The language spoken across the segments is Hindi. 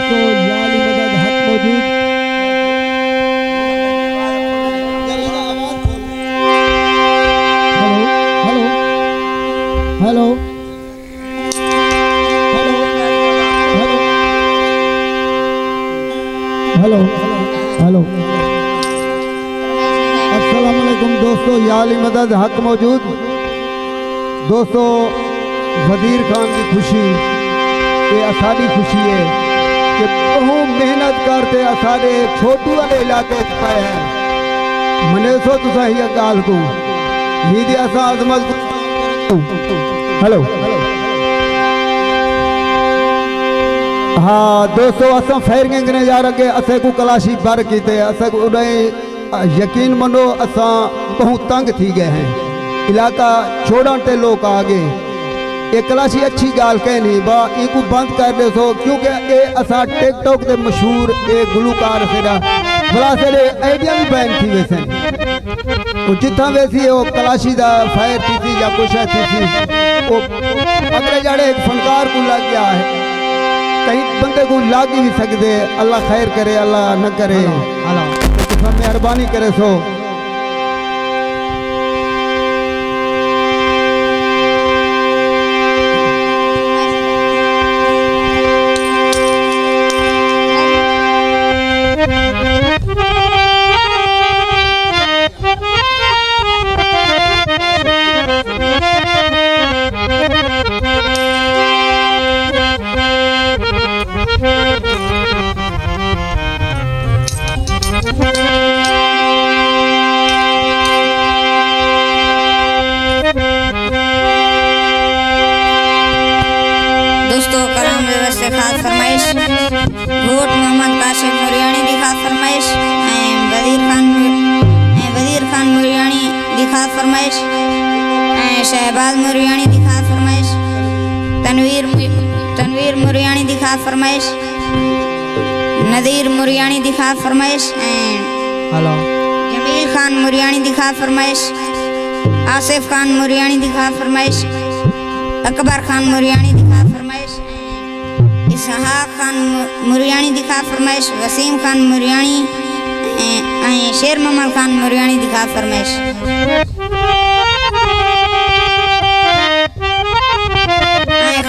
दोस्तों याली मदद हक मौजूद। हेलो हेलो हेलो हेलो अस्सलाम वालेकुम दोस्तों, याली मदद हक मौजूद। दोस्तों वजीर खान की खुशी ये असानी खुशी है कि बहुत मेहनत करते असारे छोटू वाले इलाके पाए हैं। मने सो तुसा ही गाल को ही दे असा अजमत हेलो हाँ दोस्तों असा फायरिंग करने जा रहे असे को कलाशी भर कीते असे को यकीन मनो असा बहुत तंग थी गए हैं। इलाका छोड़न ते लोग आ गए। ये कलाशी अच्छी गाल कहनी बा इनको बंद कर दे सो क्योंकि ये असा टिकटॉक के मशहूर ये गुलकार सेरा बड़ा से आइडिया भी बैन थी वैसे जितना वैसी वो कलाशी दा फायर थी या कुछ थी वो अगले जाड़े एक फनकार को लग गया है। कहीं बंदे को लाग भी सकते। अल्लाह खैर करे अल्लाह न करे तो मेहरबानी करे सो। दोस्तों कलाम व्यवस्था खास फरमाइश घोट मोहम्मद काशिफ मुरियानी दी खास फरमाइश वजीर खान मुरियानी दी खास फरमाइश शहबाज मुरियानी दी खास फरमाइश तनवीर मुरियानी दी खास फरमाइश नदीर मुरियानी दी खास फरमाइश जमील खान मुरियानी दी खास फरमाइश आसिफ खान मुरियानी दी खास फरमाइश अकबर खान मुरियानी दी खास फरमाइश इसहाक खान मुरियानी दी खास फरमाइश वसीम खान मुरियानी शेर मोहम्मद खान मुरियानी दी खास फरमाइश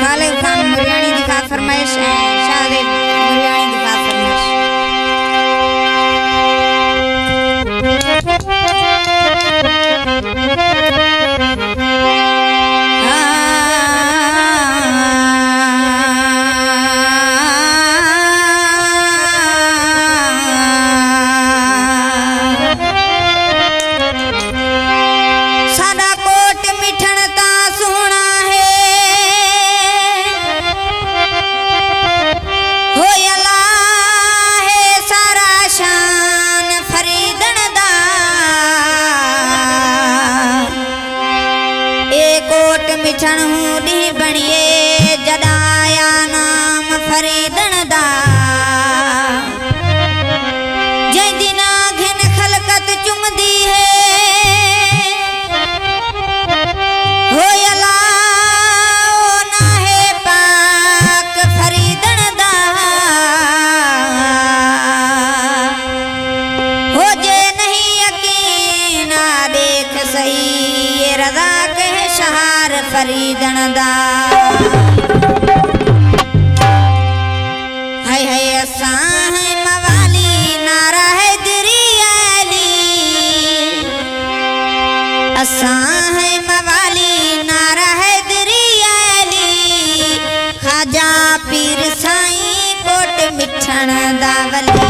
खालिद खान मुरियानी दी खास फरमाइश शाहदेव मुरियानी दी खास फरमाइश। मिठण डी बणिए जदाया नाम फरीदन दा जै दिना घिन खलकत चुमदी है हो अला ओ ना है पाक फरीदन दा हो जे नहीं यकीन देख सही ये रजा के शहार फरीदन दा हाय हाय असा है मवाली नारा है दरियाली असा है मवाली नारा है दरियाली खाजा पीर साईं कोट मिठण दा वली